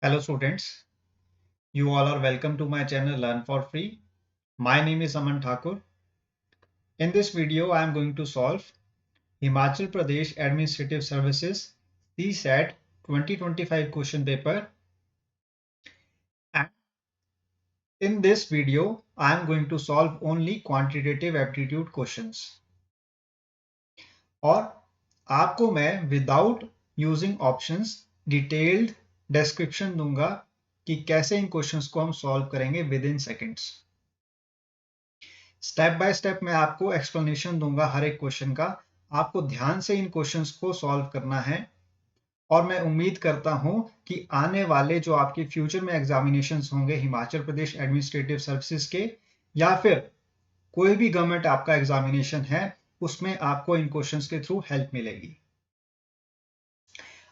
Hello students, you all are welcome to my channel Learn for Free. My name is Aman Thakur. In this video, I am going to solve Himachal Pradesh Administrative Services CSAT 2025 question paper. And in this video, I am going to solve only quantitative aptitude questions. और आपको मैं without using options detailed description दूंगा कि कैसे इन questions को हम solve करेंगे with in seconds. Step by step मैं आपको एक्सप्लेनेशन दूंगा हर एक क्वेश्चन का। आपको ध्यान से इन क्वेश्चंस को सॉल्व करना है और मैं उम्मीद करता हूं कि आने वाले जो आपके फ्यूचर में एग्जामिनेशंस होंगे हिमाचल प्रदेश एडमिनिस्ट्रेटिव सर्विसेज के या फिर कोई भी गवर्नमेंट आपका एग्जामिनेशन है उसमें आपको इन क्वेश्चंस के थ्रू हेल्प मिलेगी।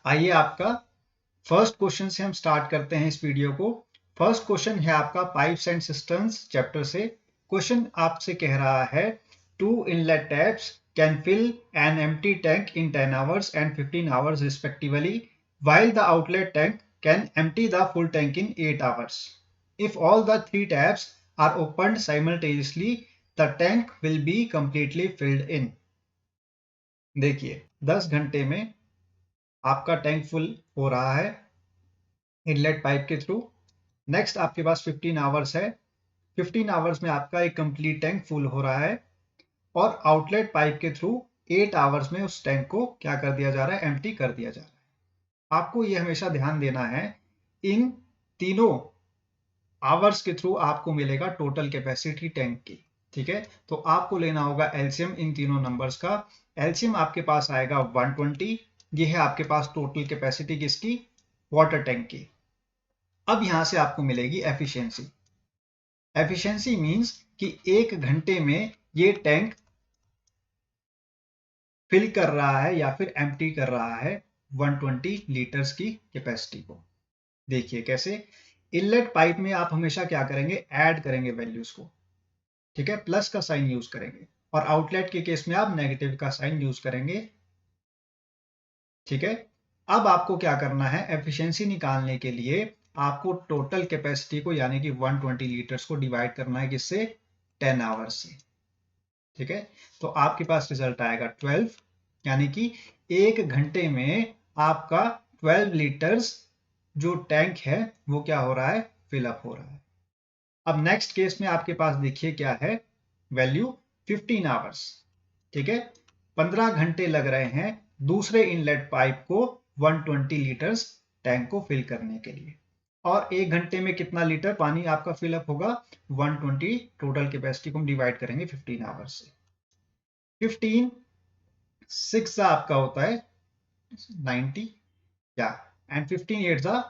आइए आपका फर्स्ट क्वेश्चन से हम स्टार्ट करते हैं इस वीडियो को। फर्स्ट क्वेश्चन है आपका पाइप्स एंड सिस्टम्स चैप्टर से। क्वेश्चन आपसे कह रहा है two inlet taps can fill an empty tank in 10 hours and 15 hours respectively, while the outlet tank can empty the full tank in 8 hours. If all the three taps are opened simultaneously, the tank will be completely filled in. देखिए 10 घंटे में आपका tank full हो रहा है inlet pipe के through. Next आपके पास 15 hours है। 15 आवर्स में आपका एक कंप्लीट टैंक फुल हो रहा है और आउटलेट पाइप के थ्रू 8 आवर्स में उस टैंक को क्या कर दिया जा रहा है, एम्प्टी कर दिया जा रहा है। आपको ये हमेशा ध्यान देना है इन तीनों आवर्स के थ्रू आपको मिलेगा टोटल कैपेसिटी टैंक की। ठीक है, तो आपको लेना होगा एलसीएम इन तीनों नंबर्स का। एलसीएम आपके पास आएगा 120। ये है आपके पास टोटल कैपेसिटी किसकी, वाटर टैंक की। अब यहां से आपको मिलेगी एफिशिएंसी। एफिशिएंसी मींस कि एक घंटे में ये टैंक फिल कर रहा है या फिर एम्प्टी कर रहा है 120 लीटर्स की कैपेसिटी को। देखिए कैसे, इनलेट पाइप में आप हमेशा क्या करेंगे, ऐड करेंगे वैल्यूज को। ठीक है, प्लस का साइन यूज करेंगे और आउटलेट के केस में आप नेगेटिव का साइन यूज करेंगे। ठीक है, अब आपको क्या करना है, एफिशिएंसी निकालने के लिए आपको टोटल कैपेसिटी को यानी कि 120 लीटर्स को डिवाइड करना है किससे, 10 आवर्स से। ठीक है, तो आपके पास रिजल्ट आएगा 12, यानी कि एक घंटे में आपका 12 लीटर्स जो टैंक है वो क्या हो रहा है, फिलअप हो रहा है। अब नेक्स्ट केस में आपके पास देखिए क्या है, वैल्यू 15 आवर्स। ठीक है, 15 घंटे लग रहे हैं दूसरे इनलेट पाइप को 120 लीटर्स टैंक को फिल करने के लिए। और एक घंटे में कितना लीटर पानी आपका फिलअप होगा, 120। टोटल कैपेसिटी को हम डिवाइड करेंगे 15 आवर्स से। 15 6 आपका होता है 90 या एंड 15 8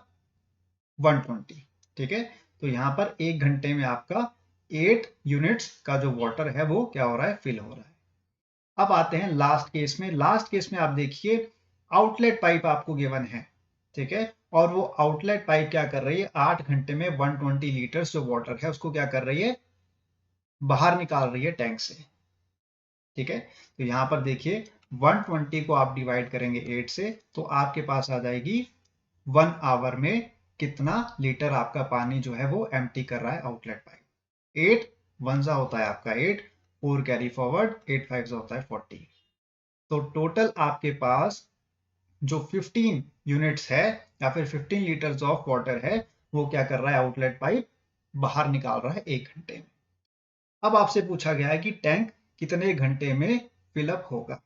120। ठीक है, तो यहां पर एक घंटे में आपका 8 यूनिट्स का जो वाटर है वो क्या हो रहा है, फिल हो रहा है। अब आते हैं लास्ट केस में। लास्ट केस में आप देखिए आउटलेट पाइप आपको गिवन है। ठीक है, और वो आउटलेट पाइप क्या कर रही है, 8 घंटे में 120 लीटर्स जो वाटर है उसको क्या कर रही है, बाहर निकाल रही है टैंक से। ठीक है, तो यहां पर देखिए 120 को आप डिवाइड करेंगे 8 से तो आपके पास आ जाएगी 1 आवर में कितना लीटर आपका पानी जो है वो एम्प्टी कर रहा है आउटलेट पाइप। 8 1 होता है आपका 8, 4 कैरी फॉरवर्ड, 8 5 होता है 40। तो टोटल आपके पास जो 15 यूनिट्स है या फिर 15 लीटर्स ऑफ वाटर है वो क्या कर रहा है, आउटलेट पाइप बाहर निकाल रहा है एक घंटे में। अब आपसे पूछा गया है कि टैंक कितने घंटे में फिलअप होगा,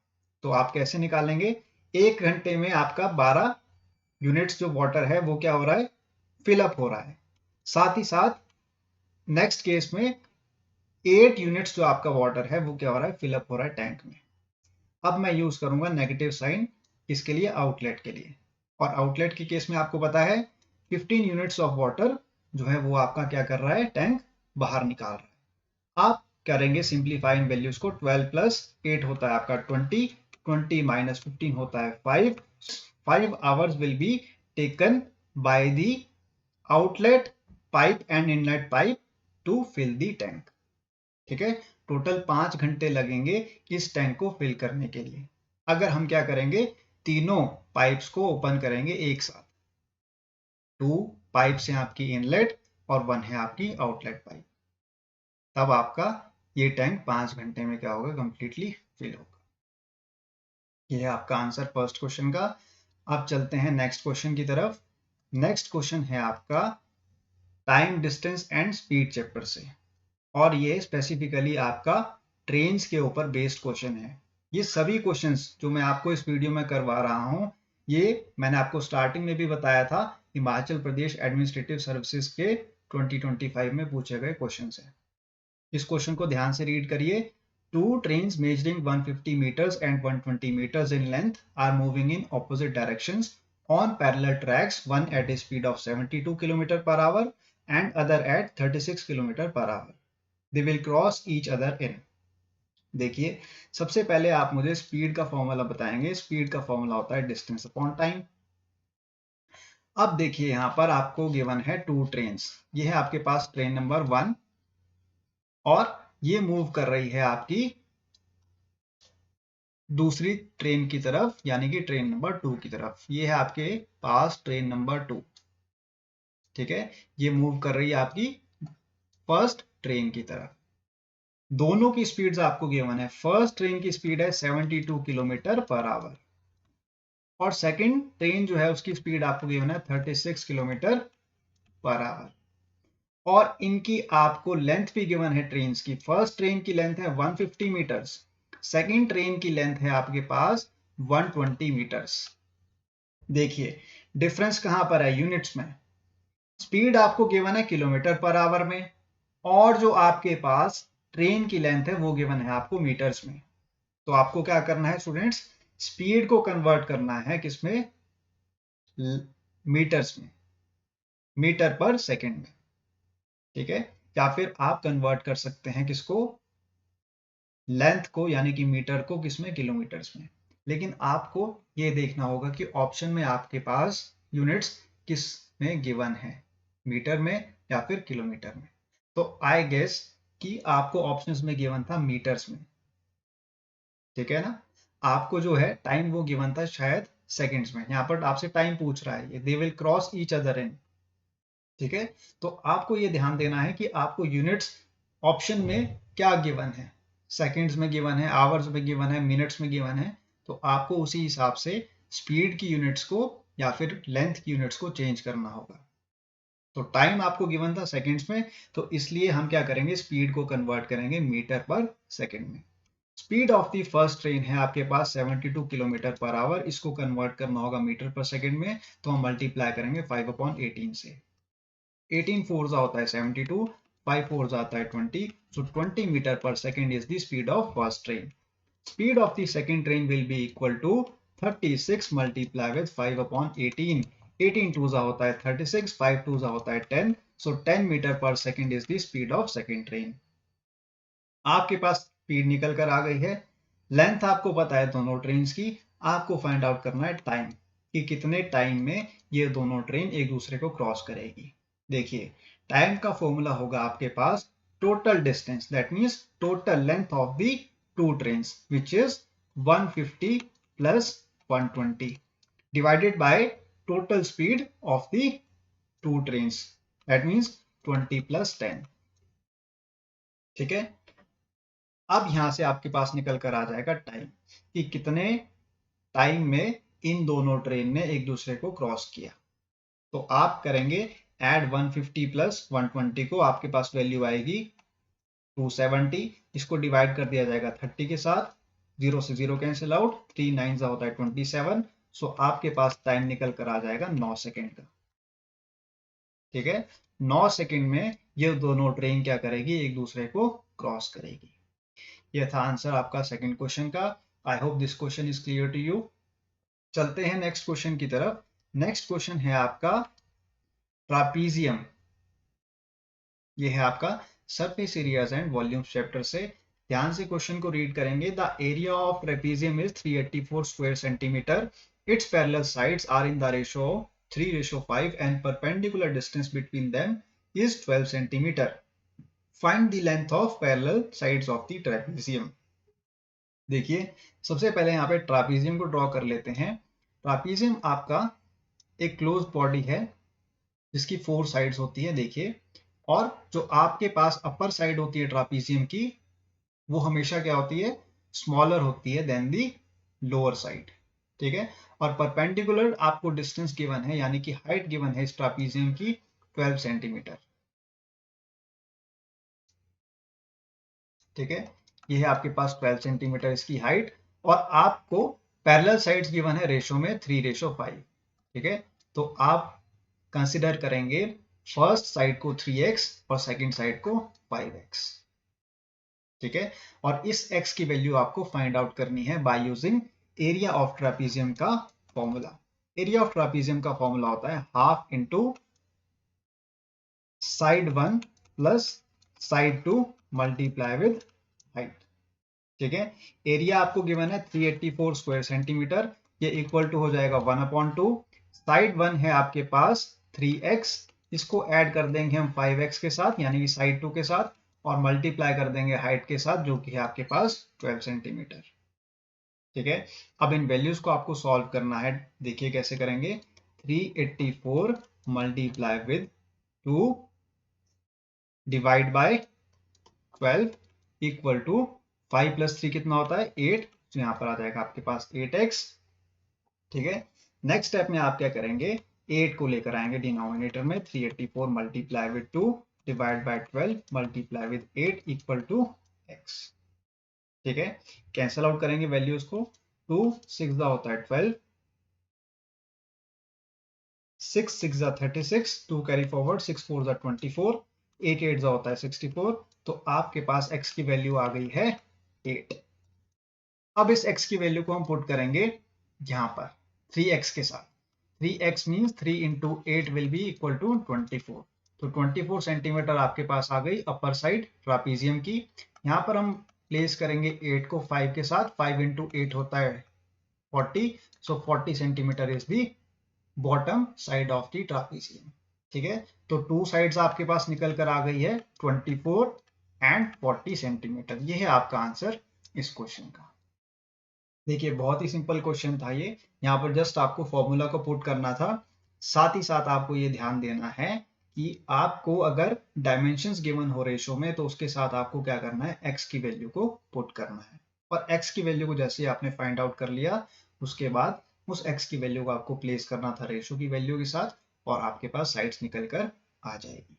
तो आप कैसे निकालेंगे। एक घंटे में आपका 12 यूनिट्स जो वाटर है वो क्या हो रहा है, फिलअप हो रहा है। साथ ही साथ नेक्स्ट केस में 8 यूनिट्स जो आपका वाटर है वो क्या हो रहा है, फिलअप हो रहा है टैंक में। अब मैं यूज करूंगा नेगेटिव साइन इसके लिए, आउटलेट के लिए। और आउटलेट के केस में आपको पता है 15 यूनिट्स ऑफ वाटर जो है वो आपका क्या कर रहा है, टैंक बाहर निकाल रहा है। आप करेंगे सिंप्लीफाई इन वैल्यूज को। 12 प्लस 8 होता है आपका 20, 20 माइनस 15 होता है 5। 5 hours will be taken by the outlet pipe and inlet pipe to fill the tank. ठीक है, टोटल 5 घंटे लगेंगे इस टैंक को फिल करने के लिए। अगर हम क्या करेंगे, तीनों पाइप्स को ओपन करेंगे एक साथ। 2 पाइप्स हैं आपकी इनलेट और 1 है आपकी आउटलेट पाइप। तब आपका ये टैंक 5 घंटे में क्या होगा, कंप्लीटली फिल होगा। ये है आपका आंसर फर्स्ट क्वेश्चन का। अब चलते हैं नेक्स्ट क्वेश्चन की तरफ। नेक्स्ट क्वेश्चन है आपका time, distance and speed chapter से, और ये स्पेसिफिकली आपका ट्रेन्स के ऊपर बेस्ड क्वेश्चन है। ये सभी क्वेश्चंस जो मैं आपको इस वीडियो में करवा रहा हूँ, ये मैंने आपको स्टार्टिंग में भी बताया था, हिमाचल प्रदेश एडमिनिस्ट्रेटिव सर्विसेज के 2025 में पूछे गए क्वेश्चन है। इस क्वेश्चन को ध्यान से रीड करिए। Two trains measuring 150 meters and 120 meters in length are moving in opposite directions on parallel tracks, one at a speed of 72 km/h and other at 36 km/h. They will cross each other in. देखिए, सबसे पहले आप मुझे speed का formula बताएंगे। Speed का formula होता है डिस्टेंस अपॉन टाइम। अब देखिए, यहां पर आपको गिवन है टू ट्रेन्स। ये है आपके पास ट्रेन नंबर 1 और ये मूव कर रही है आपकी दूसरी ट्रेन की तरफ, यानी कि ट्रेन नंबर 2 की तरफ। ये है आपके पास ट्रेन नंबर 2, ठीक है। ये मूव कर रही है आपकी फर्स्ट ट्रेन की तरफ। दोनों की स्पीड्स आपको गिवन है। फर्स्ट ट्रेन की स्पीड है 72 km/h और सेकंड ट्रेन जो है उसकी स्पीड आपको गिवन है 36 km/h। और इनकी आपको लेंथ भी गिवन है ट्रेन्स की। फर्स्ट ट्रेन की लेंथ है 150 मीटर्स, सेकंड ट्रेन की लेंथ है आपके पास 120 मीटर्स। देखिए डिफरेंस कहां पर है, यूनिट्स में। स्पीड आपको गिवन है km/h में, और जो आपके पास ट्रेन की लेंथ है वो गिवन है आपको मीटर्स में। तो आपको क्या करना है स्टूडेंट्स, स्पीड को कन्वर्ट करना है किसमें, मीटर्स में, मीटर पर सेकंड में, ठीक है। या फिर आप कन्वर्ट कर सकते हैं किसको, लेंथ को, यानी कि मीटर को किसमें, किलोमीटर्स में। लेकिन आपको ये देखना होगा कि ऑप्शन में आपके पास यूनिट्स किस में गिवन है, मीटर में या फिर किलोमीटर में। तो आई गेस कि आपको ऑप्शंस में गिवन था मीटर्स में, ठीक है ना। आपको जो है टाइम वो गिवन था शायद सेकंड्स में। यहाँ पर आपसे टाइम पूछ रहा है, ये they will cross each other in, ठीक है। तो आपको ये ध्यान देना है कि आपको यूनिट्स ऑप्शन में क्या गिवन है, सेकंड्स में गिवन है, आवर्स में गिवन है, मिनट्स में गिवन है। तो आपको उसी हिसाब से स्पीड की यूनिट्स को या फिर लेंथ की यूनिट्स को चेंज करना होगा। तो टाइम आपको गिवन था सेकंड्स में, तो इसलिए हम क्या करेंगे, स्पीड को कन्वर्ट करेंगे मीटर पर सेकंड में। Speed of the first train है आपके पास 72 km/h, इसको कन्वर्ट करना होगा मीटर पर सेकंड में, तो हम मल्टीप्लाई करेंगे 5/18 से। 18 फोर्स होता है 72, 5 फोर्स आता है 20, so 20 मीटर पर second is the speed of first train. Speed of the second train will be equal to 36 multiply with 5/18. 18 2 होता है 36, 5 2 होता है 10, so 10 मीटर पर second is the speed of second train. आपके पास स्पीड निकल कर आ गई है। लेंथ आपको पता है दोनों ट्रेन की, आपको फाइंड आउट करना है टाइम, कि कितने टाइम में ये दोनों ट्रेन एक दूसरे को क्रॉस करेगी। देखिए टाइम का फॉर्मूला होगा आपके पास total distance, that means total length of the two trains, which is 150 plus 120 divided by total speed of the two trains, that means 20 plus 10, ठीक है। अब यहां से आपके पास निकल कर आ जाएगा टाइम, कि कितने टाइम में इन दोनों ट्रेन ने एक दूसरे को क्रॉस किया। तो आप करेंगे ऐड 150 प्लस 120 को, आपके पास वैल्यू आएगी 270। इसको डिवाइड कर दिया जाएगा 30 के साथ, 0 से 0 कैंसिल आउट, 3 9 होता है 27। सो आपके पास टाइम निकल कर आ जाएगा 9 सेकेंड का, ठीक है। 9 सेकेंड में ये दोनों ट्रेन क्या करेगी, एक दूसरे को क्रॉस करेगी। ये था आंसर आपका सेकंड क्वेश्चन का। I hope this question is clear to you. चलते हैं नेक्स्ट क्वेश्चन की तरफ। नेक्स्ट क्वेश्चन है आपका ट्रापीजियम। ये है आपका surface areas and volumes chapter से। ध्यान से क्वेश्चन को रीड करेंगे। The area of trapezium is 384 square centimetre. Its parallel sides are in the ratio 3:5 and perpendicular distance between them is 12 centimetre. Find the length of parallel sides of the trapezium. देखिए सबसे पहले यहाँ पे ट्रापीजियम को draw कर लेते हैं। ट्रापीजियम आपका एक क्लोज बॉडी है, जिसकी 4 साइड्स होती है, देखिए। और जो आपके पास अपर साइड होती है ट्रापीजियम की, वो हमेशा क्या होती है, स्मॉलर होती है देन दी लोअर साइड, ठीक है। और परपेंडिकुलर आपको डिस्टेंस गिवन है, यानी कि हाइट गिवन है इस ट्रापीजियम की 12 सेंटीमीटर, ठीक है। ये है आपके पास 12 सेंटीमीटर इसकी हाइट। और आपको पैरेलल साइड्स गिवन है रेशो में 3:5, ठीक है। तो आप कंसिडर करेंगे फर्स्ट साइड को 3x और सेकंड साइड को 5x, ठीक है। और इस x की वैल्यू आपको फाइंड आउट करनी है बाय यूजिंग एरिया ऑफ ट्रापीजियम का फॉर्मूला। एरिया ऑफ ट्रापीजियम का फॉर्मूला होता है half into side 1 plus side 2 multiply with height, ठीक है। एरिया आपको गिवन है 384 स्क्वायर सेंटीमीटर, ये इक्वल टू हो जाएगा 1/2। साइड 1 है आपके पास 3x, इसको ऐड कर देंगे हम 5x के साथ, यानी कि साइड 2 के साथ, और मल्टीप्लाई कर देंगे हाइट के साथ, जो कि है आपके पास 12 सेंटीमीटर, ठीक है। अब इन वैल्यूज को आपको सॉल्व करना है, देखिए कैसे करेंगे। 384 multiply with 2 divide by 12 equal to 5 + 3 कितना होता है, 8। तो यहाँ पर आ जाएगा आपके पास 8x, ठीक है। नेक्स्ट स्टेप में आप क्या करेंगे, 8 को लेकर आएंगे डिनोमिनेटर में, 384 multiply with 2 divide by 12 multiply with 8 equal to x, ठीक है। कैंसल आउट करेंगे वैल्यूज को, 2 6 होता है 12, 6 6 36, 2 कैरी फॉरवर्ड, 6 4 24, 8 8 होता है 64। तो आपके पास x की वैल्यू आ गई है 8। अब इस x की वैल्यू को हम पुट करेंगे यहां पर 3x के साथ। 3x means 3 into 8 will be equal to 24। तो 24 सेंटीमीटर आपके पास आ गई अपर साइड ट्रापीजियम की। यहाँ पर हम प्लेस करेंगे 8 को 5 के साथ, 5 इंटू 8 होता है 40, so 40 centimetre is the bottom side of the trapezium, ठीक है। तो 2 साइड्स आपके पास निकल कर आ गई है 24 एंड 40 सेंटीमीटर। ये है आपका आंसर इस क्वेश्चन का। देखिए बहुत ही सिंपल क्वेश्चन था ये, यहाँ पर जस्ट आपको फॉर्मूला को पुट करना था। साथ ही साथ आपको ये ध्यान देना है कि आपको अगर डायमेंशंस गिवन हो रेशो में, तो उसके साथ आपको क्या करना है, x की वैल्यू को पुट करना है। और x की वैल्यू को जैसे ही आपने फाइंड आउट कर लिया, उसके बाद उस x की वैल्यू को आपको प्लेस करना था रेशो की वैल्यू के साथ, और आपके पास साइड्स निकल कर आ जाएगी।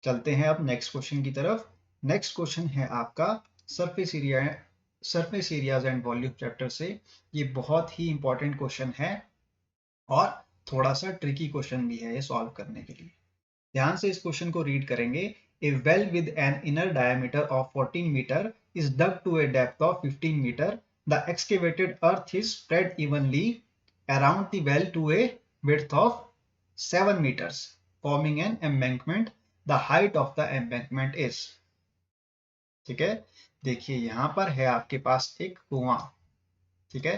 चलते हैं अब नेक्स्ट क्वेश्चन की तरफ। नेक्स्ट क्वेश्चन है आपका surface areas and volume chapter से। ये बहुत ही इंपॉर्टेंट क्वेश्चन है और थोड़ा सा ट्रिकी क्वेश्चन भी है ये सॉल्व करने के लिए। ध्यान से इस क्वेश्चन को रीड करेंगे। A well with an inner diameter of 14 metre is dug to a depth of 15 metre. The excavated earth is spread evenly around the well to a width of 7 meters, forming an embankment. The height of the embankment is, ठीक है। देखिए यहां पर है आपके पास एक कुआं, ठीक है।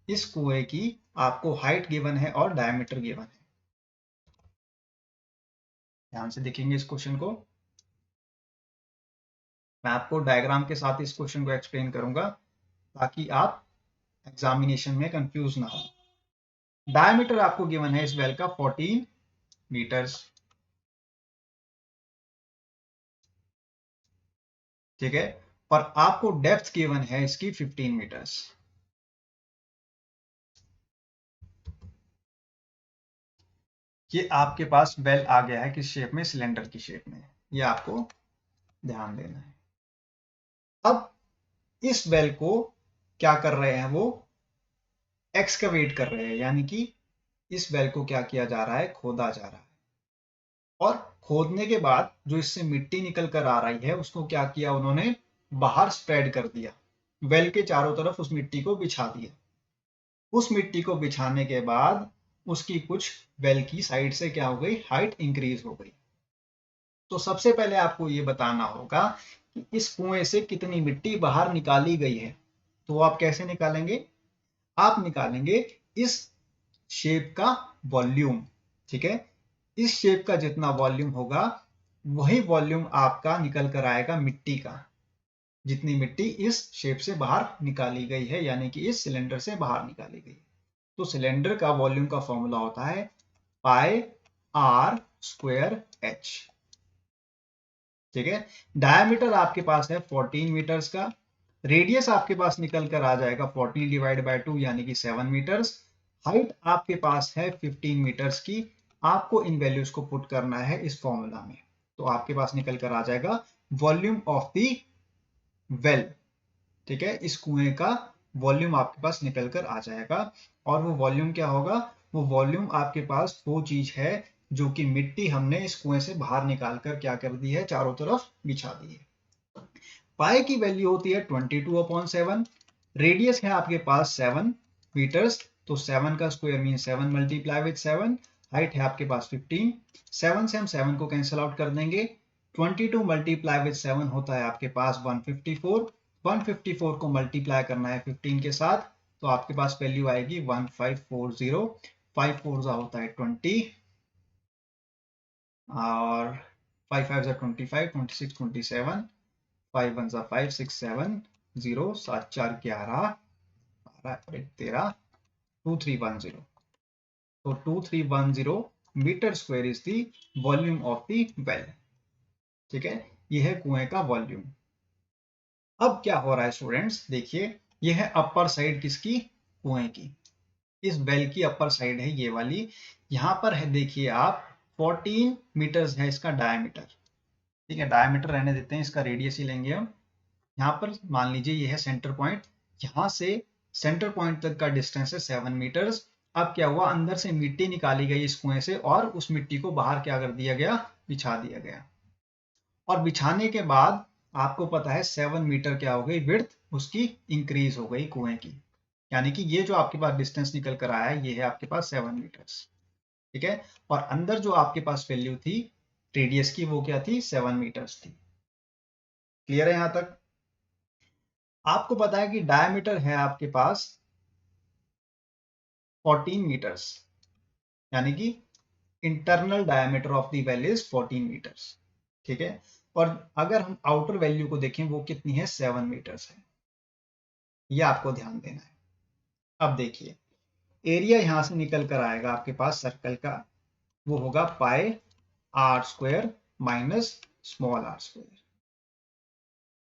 इस कुएं की आपको हाइट गिवन है और डायमीटर गिवन है। ध्यान से देखेंगे इस क्वेश्चन को। मैं आपको डायग्राम के साथ इस क्वेश्चन को एक्सप्लेन करूंगा ताकि आप एग्जामिनेशन में कंफ्यूज ना हो। डायमीटर आपको गिवन है इस वेल का 14 मीटर्स, ठीक है। और आपको डेप्थ गिवन है इसकी 15 मीटर्स। ये आपके पास वेल आ गया है किस शेप में, सिलेंडर की शेप में। ये आपको ध्यान देना है। अब इस वेल को क्या कर रहे हैं, वो एक्सकवेट कर रहे हैं, यानी कि इस वेल को क्या किया जा रहा है, खोदा जा रहा है। और खोदने के बाद जो इससे मिट्टी निकल कर आ रही है, उसको क्या किया उन्होंने, बाहर स्प्रेड कर दिया। वेल के चारों तरफ उस मिट्टी को बिछा दिया। उस मिट्टी को बिछाने के बाद उसकी कुछ वेल की साइड से क्या हो गई, हाइट इंक्रीज हो गई। तो सबसे पहले आपको ये बताना होगा कि इस कुएं से कितनी मिट्टी बाहर निकाली गई है। तो आप कैसे निकालेंगे, आप निकालेंगे इस शेप का वॉल्यूम, ठीक है। इस शेप का जितना वॉल्यूम होगा, वही वॉल्यूम आपका निकल कर आएगा मिट्टी का, जितनी मिट्टी इस शेप से बाहर निकाली गई है, यानी कि इस सिलेंडर से बाहर निकाली गई। तो सिलेंडर का वॉल्यूम का फॉर्मूला होता है पाई आर स्क्वायर एच। ठीक है, डायमीटर आपके पास है 14 मीटर्स का, रेडियस आपके पास निकल कर आ जाएगा 14 डिवाइड बाय 2 यानी कि 7 मीटर्स, हाइट आपके पास है 15 मीटर्स की। आपको इन वैल्यूज को पुट करना है इस फॉर्मूला में, तो आपके पास निकल कर आ जाएगा वॉल्यूम ऑफ द वेल। ठीक है, इस कुएं का वॉल्यूम आपके पास निकल कर आ जाएगा। और वो वॉल्यूम क्या होगा, वो वॉल्यूम आपके पास वो चीज है जो कि मिट्टी हमने इस कुएं से बाहर निकाल कर क्या कर दी है, चारों तरफ बिछा दी है। पाई की वैल्यू होती है 22/7, रेडियस है आपके पास 7 मीटर्स, तो 7 का square mean 7 multiply with 7, height है आपके पास 15, 7 से हम 7 को कैंसिल आउट कर देंगे, 22 मल्टीप्लाई विद 7 होता है आपके पास 154, 154 को मल्टीप्लाई करना है 15 के साथ, तो आपके पास वैल्यू आएगी 1540, 5 4 होता है 20, और 5 5 25, 26 27, 5 1 5 6 7 0 7 4 11 12 और 1 13, 2310, तो 2310 metre square is the volume of the well. ठीक है, यह है कुएं का वॉल्यूम। अब क्या हो रहा है स्टूडेंट्स, देखिए यह है अपर साइड किसकी, कुएं की, इस बेल की अपर साइड है ये वाली। यहां पर है देखिए आप 14 मीटर्स है इसका डायमीटर। ठीक है, डायमीटर रहने देते हैं, इसका रेडियस ही लेंगे हम। यहाँ पर मान लीजिए ये है सेंटर पॉइंट, यहाँ से सेंटर पॉइंट तक का डिस्टेंस है 7 मीटर्स। अब क्या हुआ, अंदर से मिट्टी निकाली गई इस कुएं से और उस मिट्टी को बाहर क्या कर दिया गया, बिछा दिया गया। और बिछाने के बाद आपको पता है 7 मीटर क्या हो गई, विड्थ उसकी इंक्रीज हो गई कुएं की, यानी कि ये जो आपके पास डिस्टेंस निकल कर आया है ये है आपके पास 7 मीटर्स। ठीक है, और अंदर जो आपके पास वैल्यू थी रेडियस की वो क्या थी, 7 मीटर्स थी। क्लियर है यहां तक। आपको पता है कि डायमीटर है आपके पास 14 मीटर्स, यानी कि internal diameter of the well is 14 metres. ठीक है, और अगर हम आउटर वैल्यू को देखें वो कितनी है, 7 मीटर्स है, ये आपको ध्यान देना है। अब देखिए एरिया यहां से निकल कर आएगा आपके पास सर्कल का, वो होगा pi r square minus small r square.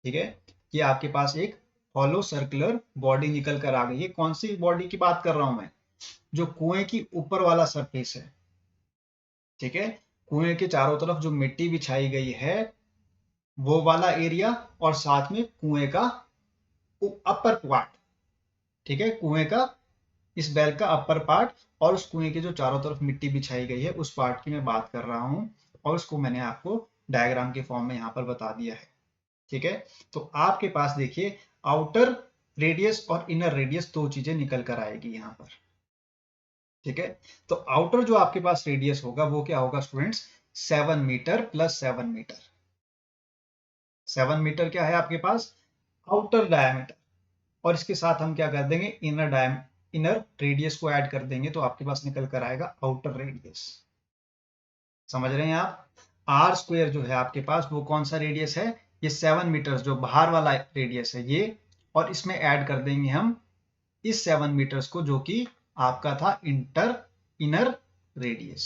ठीक है, ये आपके पास एक हॉलो सर्कुलर बॉडी निकल कर आ गई है। कौन सी बॉडी की बात कर रहा हूं मैं, जो कुएं की ऊपर वाला सरफेस है। ठीक है, कुएं के चारों तरफ जो मिट्टी बिछाई गई है वो वाला एरिया, और साथ में कुएं का अपर पार्ट। ठीक है, कुएं का इस बैल का अपर पार्ट, और उस कुएं के जो चारों तरफ मिट्टी बिछाई गई है उस पार्ट की मैं बात कर रहा हूं, और उसको मैंने आपको डायग्राम के फॉर्म में यहां पर बता दिया है। ठीक है, तो आपके पास देखिए आउटर रेडियस और इनर रेडियस दो चीजें निकल कर आएगी यहां पर। ठीक है, तो आउटर जो आपके पास रेडियस होगा वो क्या होगा students, 7 metre plus 7 metre. 7 metre क्या है आपके पास, आउटर डायमीटर, और इसके साथ हम क्या कर देंगे, इनर रेडियस को ऐड कर देंगे, तो आपके पास निकल कर आएगा आउटर रेडियस। समझ रहे हैं आप। आर स्क्वायर जो है आपके पास वो कौन सा रेडियस है, ये 7 मीटर जो बाहर वाला रेडियस है ये, और इसमें ऐड कर देंगे हम इस 7 मीटर्स को जो कि आपका था इनर रेडियस,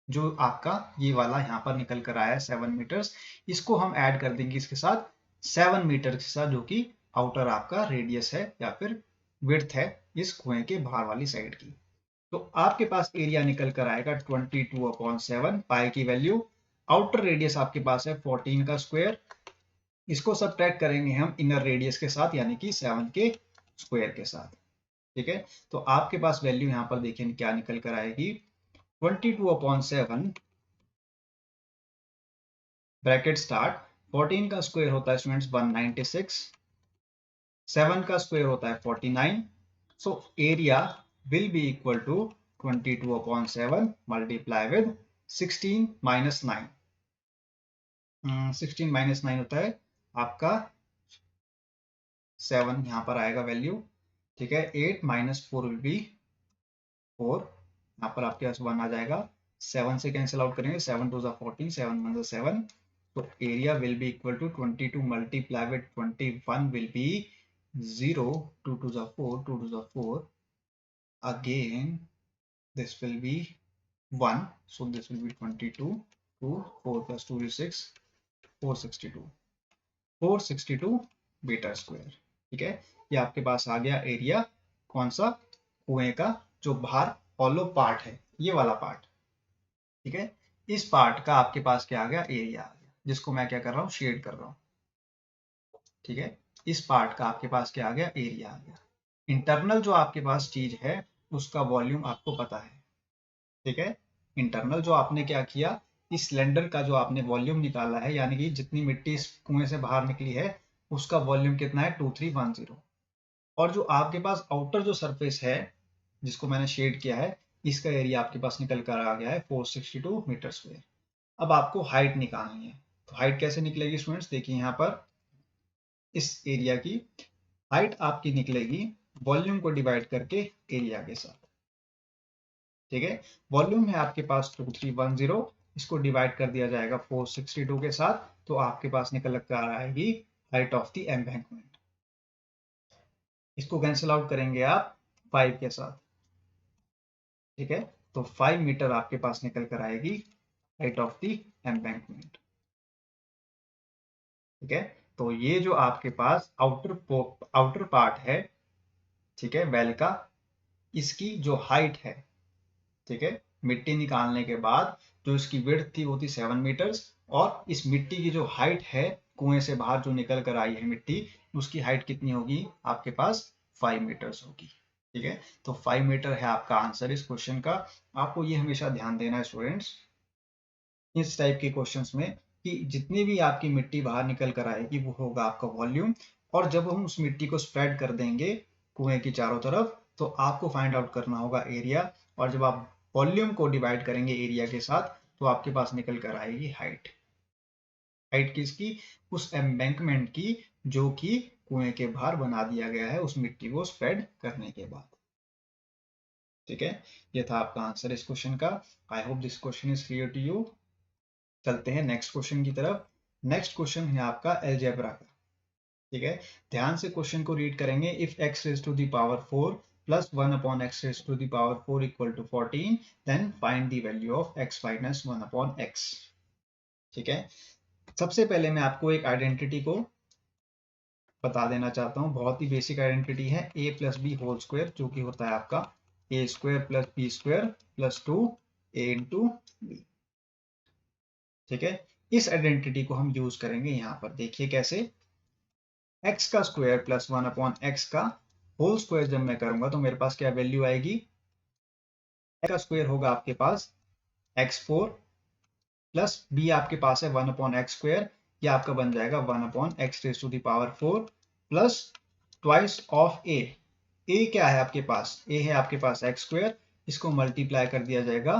जो आपका ये वाला यहां पर निकल कर आया है 7 मीटर्स, इसको हम ऐड कर देंगे इसके साथ 7 मीटर के साथ, जो कि आउटर आपका रेडियस है या फिर विड्थ है इस कुएं के बाहर वाली साइड की। तो आपके पास एरिया निकल कर आएगा 22/7, पाई की वैल्यू, आउटर रेडियस आपके पास है 14 का स्क्वायर, इसको सब्ट्रैक्ट करेंगे हम इनर रेडियस के साथ यानी कि 7 के स्क्वायर के साथ। ठीक है, तो आपके पास वैल्यू यहां पर देखिए क्या निकल कर आएगी, 22/7 ब्रैकेट स्टार्ट, 14 का स्क्वायर होता है स्टूडेंट्स 196, 7 का स्क्वायर होता है 49, so area will be equal to 22/7 multiply with 16 minus 9। 16 minus 9 होता है आपका 7, यहां पर आएगा वैल्यू। ठीक है, 8 माइनस 4 विल बी 4, यहाँ पर आपके पास 1 आ जाएगा, 7 से कैंसिल आउट करेंगे, 7 2 14, 7 1 7, तो area will be equal to 22 multiply with 21 will be 0, 2 2 4, 2 2 4, again this will be 1, so this will be 22, 2, 4 plus 2 is 6, 462, 462 metre square. ठीक है, ये आपके पास आ गया एरिया, कौन सा, कुएं का जो बाहर हॉलो पार्ट है, ये वाला पार्ट। ठीक है, इस पार्ट का आपके पास क्या आ गया, एरिया आ गया, जिसको मैं क्या कर रहा हूँ, शेड कर रहा हूँ। ठीक है, इस पार्ट का आपके पास क्या आ गया, एरिया आ गया। इंटरनल जो आपके पास चीज है उसका वॉल्यूम आपको पता है। ठीक है, इंटरनल जो आपने क्या किया, इस सिलेंडर का जो आपने वॉल्यूम निकाला है, यानी कि जितनी मिट्टी इस कुएं से बाहर निकली है उसका वॉल्यूम कितना है, 2310। और जो आपके पास आउटर जो सरफेस है जिसको मैंने शेड किया है, इसका एरिया आपके पास निकल कर आ गया है 462 मीटर स्क्वायर। अब आपको हाइट निकालनी है, तो हाइट कैसे निकलेगी स्टूडेंट्स, देखिए यहाँ पर इस एरिया की हाइट आपकी निकलेगी वॉल्यूम को डिवाइड करके एरिया के साथ। ठीक है, वॉल्यूम है आपके पास 2310, इसको डिवाइड कर दिया जाएगा 462 के साथ, तो आपके पास निकल कर आएगी हाइट ऑफ द एम्बैंकमेंट। इसको कैंसिल आउट करेंगे आप 5 के साथ। ठीक है, तो 5 मीटर आपके पास निकल कर आएगी हाइट ऑफ द एम्बैंकमेंट। ठीक है, तो ये जो आपके पास आउटर पार्ट है, ठीक है, वेल का, इसकी जो हाइट है, ठीक है, मिट्टी निकालने के बाद जो इसकी विड्थ थी वो थी 7 मीटर्स, और इस मिट्टी की जो हाइट है कुएं से बाहर जो निकल कर आई है मिट्टी, उसकी हाइट कितनी होगी आपके पास, 5 मीटर्स होगी। ठीक है, तो 5 मीटर है आपका आंसर इस क्वेश्चन का। आपको ये हमेशा ध्यान देना है स्टूडेंट्स इस टाइप के क्वेश्चंस में, कि जितनी भी आपकी मिट्टी बाहर निकल कर आएगी वो होगा आपका वॉल्यूम, और जब हम उस मिट्टी को स्प्रेड कर देंगे कुएं की चारों तरफ तो आपको फाइंड आउट करना होगा एरिया, और जब आप वॉल्यूम को डिवाइड करेंगे एरिया के साथ तो आपके पास निकल कर आएगी हाइट। हाइट किसकी, उस एम्बैंकमेंट की जो कि कुएं के बाहर बना दिया गया है उस मिट्टी को स्प्रेड करने के बाद। ठीक है, ये था आपका आंसर इस क्वेश्चन का। I hope this question is clear to you. चलते हैं नेक्स्ट क्वेश्चन की तरफ। नेक्स्ट क्वेश्चन है आपका अलजेब्रा का। ठीक है, ध्यान से क्वेश्चन को रीड करेंगे। If x raise to the power 4 plus 1 upon x raise to the power 4 equal to 14, then find the value of x minus 1 upon x। ठीक है, सबसे पहले मैं आपको एक आइडेंटिटी को बता देना चाहता हूँ, बहुत ही बेसिक आइडेंटिटी है, a plus B whole square, जो कि होता है आपका a square plus B square plus 2a into B. ठीक है, इस आइडेंटिटी को हम यूज करेंगे यहाँ पर, देखिए कैसे। x का स्क्वायर प्लस 1 अपॉन x का होल स्क्वायर जब मैं करूंगा तो मेरे पास क्या वैल्यू आएगी, x का स्क्वायर होगा आपके पास x4 प्लस b आपके पास है 1 अपॉन एक्स स्क्वायर, ये आपका बन जाएगा 1 upon X raise to the power 4 plus twice of a। a क्या है आपके पास, a है आपके पास एक्स स्क्वायर, इसको मल्टीप्लाई कर दिया जाएगा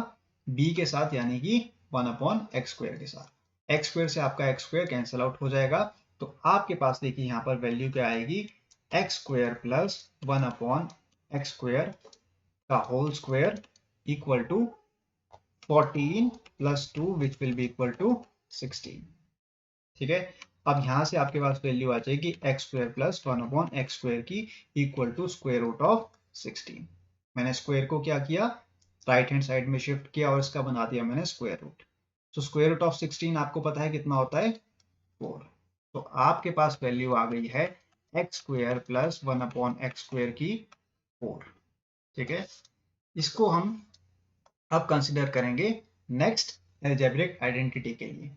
b के साथ, यानी कि 1 अपॉन एक्स स्क्वायर के साथ। एक्स स्क्वायर से आपका एक्स स्क्वायर कैंसिल आउट हो जाएगा, तो आपके पास देखिए यहाँ पर वैल्यू क्या आएगी, x square plus 1 upon x square का whole square equal to 14 plus 2 which will be equal to 16। ठीक है, अब यहां से आपके पास वैल्यू आ जाएगी x square plus 1 upon x square की equal to square root of 16। मैंने स्क्वायर को क्या किया, राइट हैंड साइड में शिफ्ट किया और इसका बना दिया मैंने स्क्वायर रूट। तो स्क्वायर रूट ऑफ 16 आपको पता है कितना होता है, 4। तो आपके पास वैल्यू आ गई है x square plus 1 upon x square की 4। ठीक है, इसको हम अब कंसिडर करेंगे नेक्स्ट अलजेब्रिक आइडेंटिटी के लिए।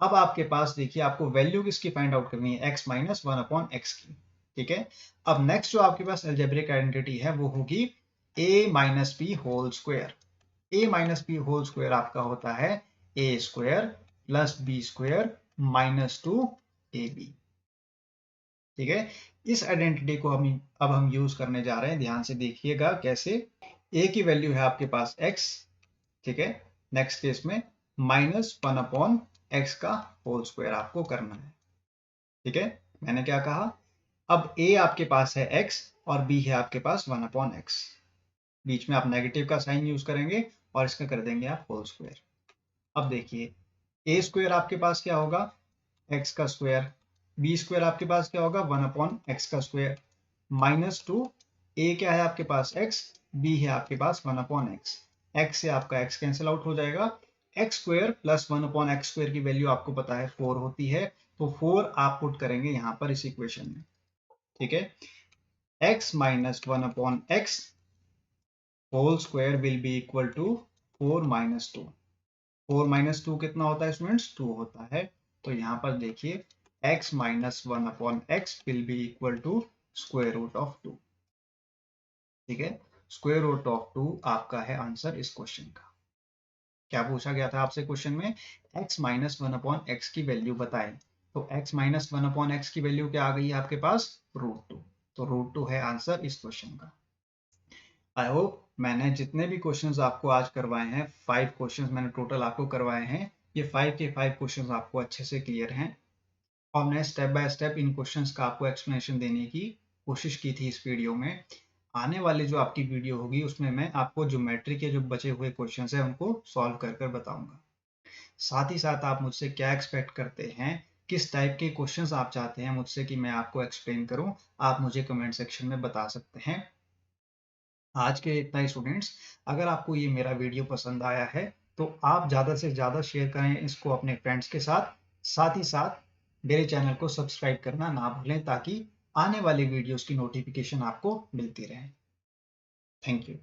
अब आपके पास देखिए आपको वैल्यू किसकी फाइंड आउट करनी है, x माइनस 1 अपॉन एक्स की। ठीक है, अब नेक्स्ट जो आपके पास अलजेब्रिक आइडेंटिटी है वो होगी a minus B whole square. a minus B whole square आपका होता है a square plus B square minus 2ab। ठीक है, इस आइडेंटिटी को हम यूज करने जा रहे हैं, ध्यान से देखिएगा कैसे। a की वैल्यू है आपके पास x, ठीक है, नेक्स्ट केस में माइनस 1 अपॉन एक्स का होल स्क्वायर आपको करना है। ठीक है, मैंने क्या कहा, अब a आपके पास है x और b है आपके पास 1 अपॉन एक्स, बीच में आप नेगेटिव का साइन यूज करेंगे और इसका कर देंगे आप होल स्क्वायर। अब देखिए a स्क्वायर आपके पास क्या होगा, x का स्क्वायर, b स्क्वायर आपके पास क्या होगा, 1 अपॉन एक्स का स्क्वायर माइनस 2, a क्या है आपके पास x, b है आपके पास 1 अपॉन एक्स। x से आपका x कैंसिल आउट हो जाएगा, एक्स स्क्वायर प्लस 1/x² की वैल्यू आपको पता है 4 होती है, तो 4 आप पुट करेंगे यहां पर इस इक्वेशन में, ठीक है। x minus 1/x whole square will be equal to 4 minus 2। 4 minus 2 कितना होता है स्टूडेंट्स? 2 होता है। तो यहां पर देखिए x minus 1/x will be equal to square root of 2, ठीक है। स्क्वायर रूट ऑफ 2 आपका है आंसर इस क्वेश्चन का। क्या पूछा गया था आपसे क्वेश्चन में? x माइनस 1/x की वैल्यू बताएं। तो x माइनस 1/x की वैल्यू क्या आ गई है आपके पास? √2। तो √2 है आंसर इस क्वेश्चन का। आई होप मैंने जितने भी क्वेश्चंस आपको आज करवाए हैं, 5 क्वेश्चंस मैंने टोटल आपको करवाए हैं, ये 5 के 5 क्वेश्चंस आपको अच्छे से क्लियर हैं और मैं step by step in questions का आपको एक्सप्लेनेशन देने की कोशिश की थी इस वीडियो में। आने वाली जो आपकी वीडियो होगी उसमें मैं आपको ज्योमेट्री के जो बचे हुए क्वेश्चंस हैं उनको सॉल्व कर कर बताऊंगा। साथ ही साथ आप मुझसे क्या एक्सपेक्ट करते हैं, किस टाइप के क्वेश्चंस आप चाहते हैं मुझसे कि मैं आपको एक्सप्लेन करूं, आप मुझे कमेंट सेक्शन में बता सकते हैं। आज के इतना ही स्टूडेंट्स। अगर आपको ये मेरा वीडियो पसंद आया है तो आप ज़्यादा से ज़्यादा शेयर करें इसको अपने फ्रेंड्स के साथ। साथ ही साथ मेरे चैनल को सब्सक्राइब करना ना भूलें ताकि आने वाले वीडियोस की नोटिफिकेशन आपको मिलती रहे। Thank you.